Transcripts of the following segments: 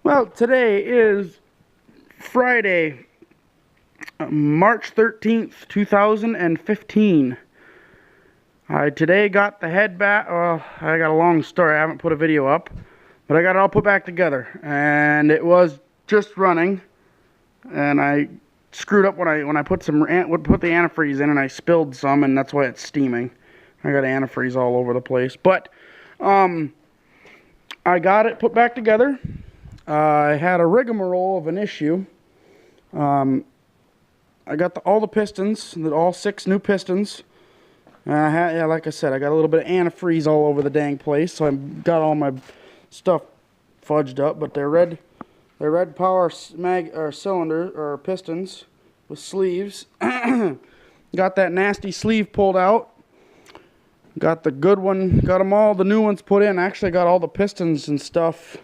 Well, today is Friday, March 13th, 2015. I today got the head back. I got a long story. I haven't put a video up, but I got it all put back together, and it was just running, and I screwed up when I put the antifreeze in, and I spilled some, and that's why it's steaming. I got antifreeze all over the place, but I got it put back together. I had a rigmarole of an issue. I got all the pistons, all 6 new pistons. Like I said, I got a little bit of antifreeze all over the dang place, so I got all my stuff fudged up. But they're red power cylinder or pistons with sleeves. Got that nasty sleeve pulled out. Got the good one. Got them all. The new ones put in. Actually, got all the pistons and stuff.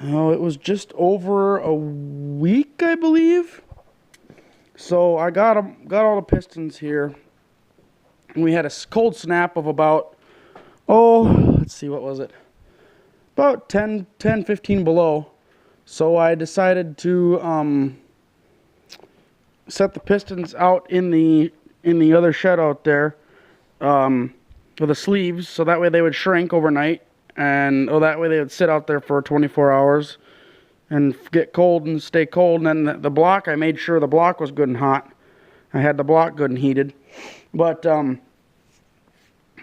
Oh, it was just over a week, I believe. So I got all the pistons here. And we had a cold snap of about, let's see, what was it? About 10, 15 below. So I decided to set the pistons out in the other shed out there with the sleeves, so that way they would shrink overnight. And that way they would sit out there for 24 hours and get cold and stay cold. And then the block, I made sure the block was good and hot. I had the block good and heated. But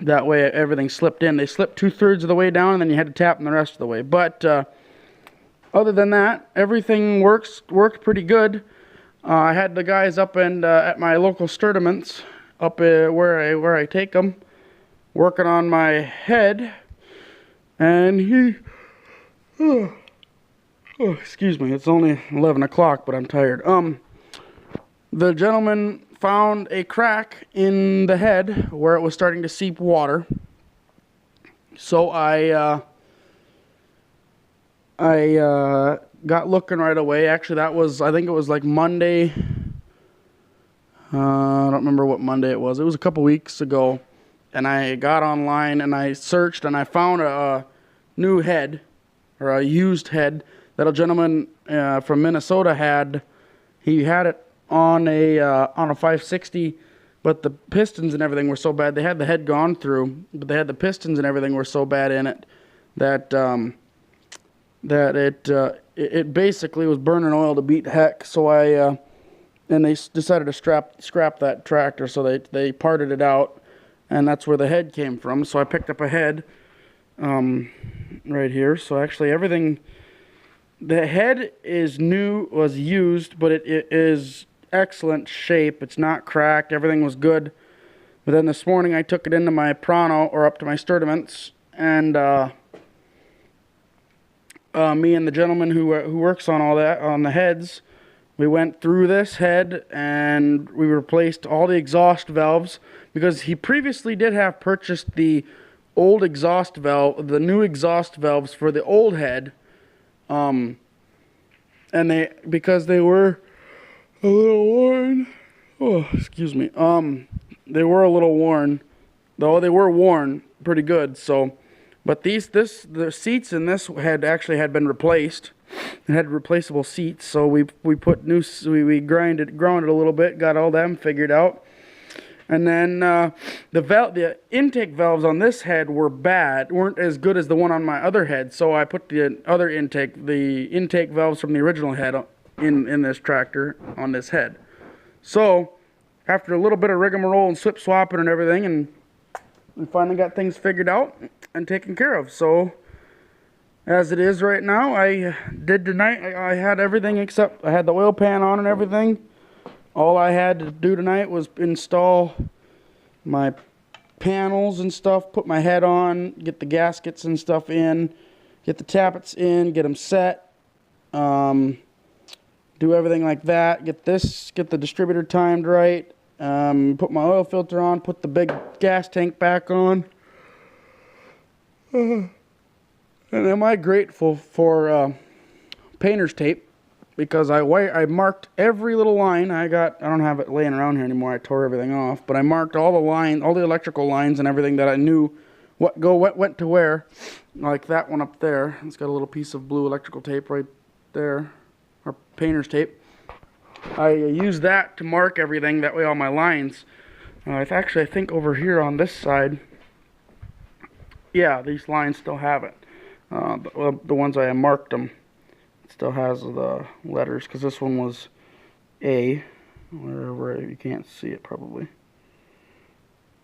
that way everything slipped in. They slipped 2/3 of the way down, and then you had to tap them the rest of the way. But other than that, everything worked pretty good. I had the guys up and at my local Sturdiments up where I take them, working on my head. And excuse me, it's only 11 o'clock, but I'm tired. The gentleman found a crack in the head where it was starting to seep water. So I got looking right away. Actually, I think it was like Monday. I don't remember what Monday it was. It was a couple weeks ago. And I got online and I searched and I found a new head, or a used head, that a gentleman from Minnesota had. He had it on a 560, but the pistons and everything were so bad. They had the head gone through, but they had the pistons and everything were so bad in it that it basically was burning oil to beat heck. So and they decided to scrap that tractor, so they parted it out. And that's where the head came from. So I picked up a head right here. So actually everything, the head was used, but it is excellent shape. It's not cracked. Everything was good. But then this morning I took it into my Prano, or up to my Sturdiments, and me and the gentleman who works on all that, on the heads, we went through this head and we replaced all the exhaust valves, because he previously did have purchased the old exhaust valve, the new exhaust valves for the old head, and because they were a little worn. Oh, excuse me. They were a little worn, though they were worn pretty good. So, but the seats in this head actually had been replaced. It had replaceable seats, so we put we ground it a little bit, got all them figured out. And then the intake valves on this head weren't as good as the one on my other head. So I put the intake valves from the original head in this tractor on this head. So after a little bit of rigmarole and slip swapping and everything, and we finally got things figured out and taken care of. So as it is right now, I did tonight. I had everything except I had the oil pan on and everything. All I had to do tonight was install my panels and stuff, put my head on, get the gaskets and stuff in, get the tappets in, get them set, do everything like that, get the distributor timed right, put my oil filter on, put the big gas tank back on. And am I grateful for painter's tape, because I marked every little line. I don't have it laying around here anymore. I tore everything off, but I marked all the line, all the electrical lines and everything that I knew what went to where. Like that one up there. It's got a little piece of blue electrical tape right there, or painter's tape. I use that to mark everything, that way all my lines, I think over here on this side, yeah, these lines still have it. The ones I marked them, it still has the letters, because this one was A, wherever you can't see it probably.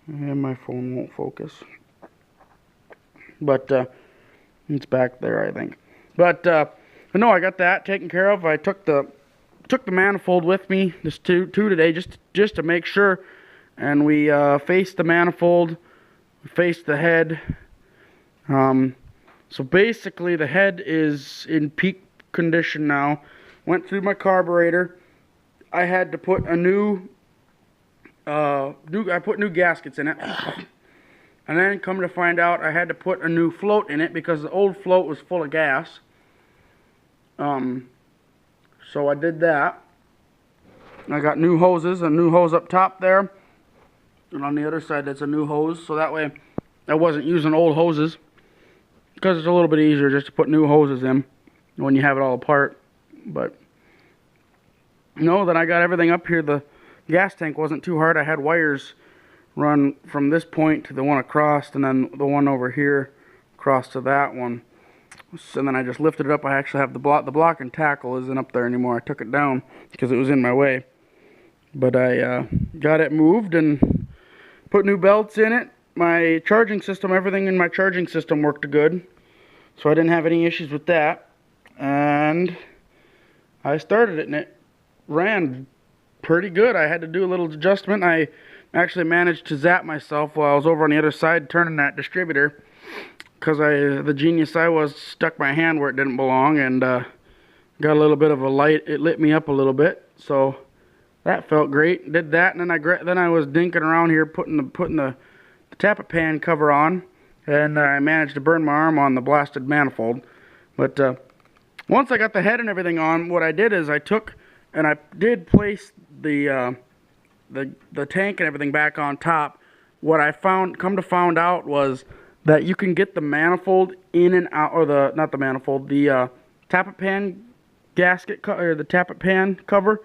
And my phone won't focus. But it's back there, I think. But no, I got that taken care of. I took the manifold with me, this two today, just to make sure. And we faced the manifold, we faced the head. So basically, the head is in peak condition now. Went through my carburetor. I had to put a I put new gaskets in it. And then come to find out, I had to put a new float in it because the old float was full of gas. So I did that. I got new hoses, a new hose up top there. And on the other side, that's a new hose. So that way, I wasn't using old hoses. Because it's a little bit easier just to put new hoses in when you have it all apart. But, no, then I got everything up here. The gas tank wasn't too hard. I had wires run from this point to the one across, and then the one over here across to that one. So then I just lifted it up. I actually have the block and tackle isn't up there anymore. I took it down because it was in my way. But I got it moved and put new belts in it. My charging system, everything in my charging system worked good. So I didn't have any issues with that. And I started it and it ran pretty good. I had to do a little adjustment. I actually managed to zap myself while I was over on the other side turning that distributor. Because the genius I was, stuck my hand where it didn't belong and got a little bit of a light. It lit me up a little bit. So that felt great. Did that, and then I was dinking around here putting the tappet pan cover on, and I managed to burn my arm on the blasted manifold. But once I got the head and everything on, what I did is I took and I did place the tank and everything back on top. What I found out was that you can get the manifold in and out, or the tappet pan gasket or the tappet pan cover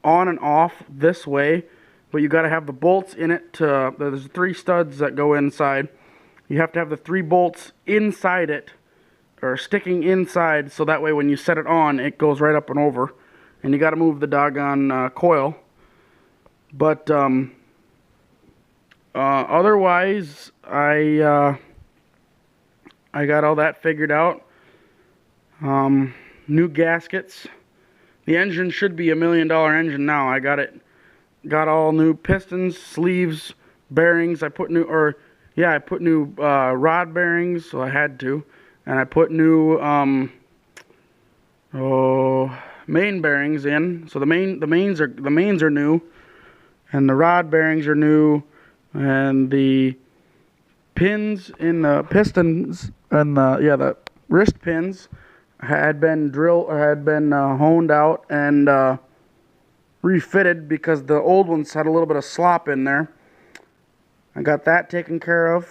on and off this way. But you got to have the bolts in it. There's 3 studs that go inside. You have to have the 3 bolts inside it, or sticking inside, so that way when you set it on, it goes right up and over. And you got to move the doggone coil. But otherwise, I got all that figured out. New gaskets. The engine should be $1 million engine now. I got all new pistons, sleeves, bearings. I put new rod bearings, so I had to, and I put new main bearings in. So the mains are new, and the rod bearings are new, and the pins in the pistons and the wrist pins had been honed out and refitted because the old ones had a little bit of slop in there. I got that taken care of.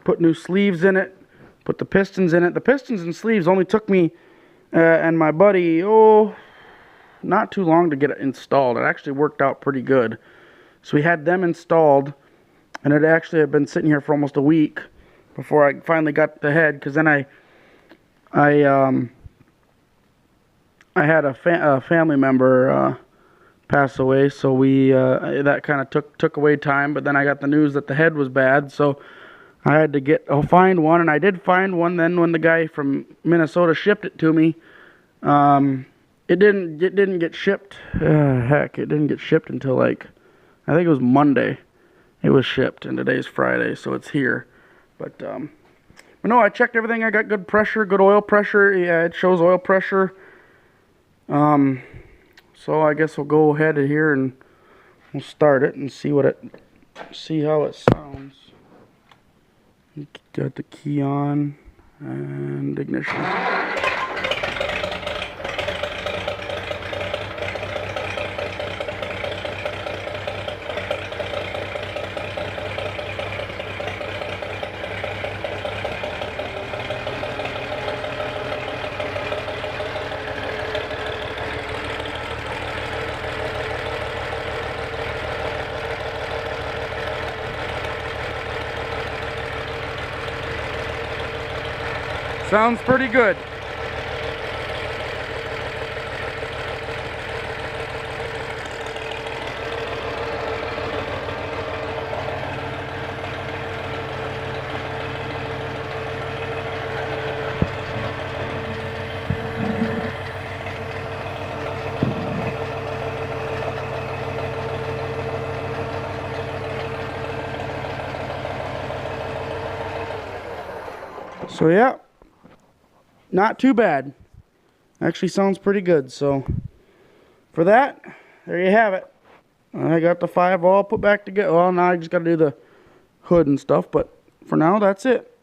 Put new sleeves in it. Put the pistons in it. The pistons and sleeves only took me and my buddy not too long to get it installed. It actually worked out pretty good. So we had them installed, and it actually had been sitting here for almost a week before I finally got the head. Because then I had a family member pass away, so that kind of took away time. But then I got the news that the head was bad, so I had to find one, and I did find one. Then when the guy from Minnesota shipped it to me, it didn't get shipped. Heck, it didn't get shipped until I think it was Monday. It was shipped, and today's Friday, so it's here. But no, I checked everything. I got good pressure, good oil pressure. Yeah, it shows oil pressure. So I guess we'll go ahead here and we'll start it and see how it sounds. Got the key on and ignition. Sounds pretty good. So yeah, not too bad. Actually sounds pretty good. So for that, there you have it. I got the 5 all put back together. Well, now I just got to do the hood and stuff, but for now that's it.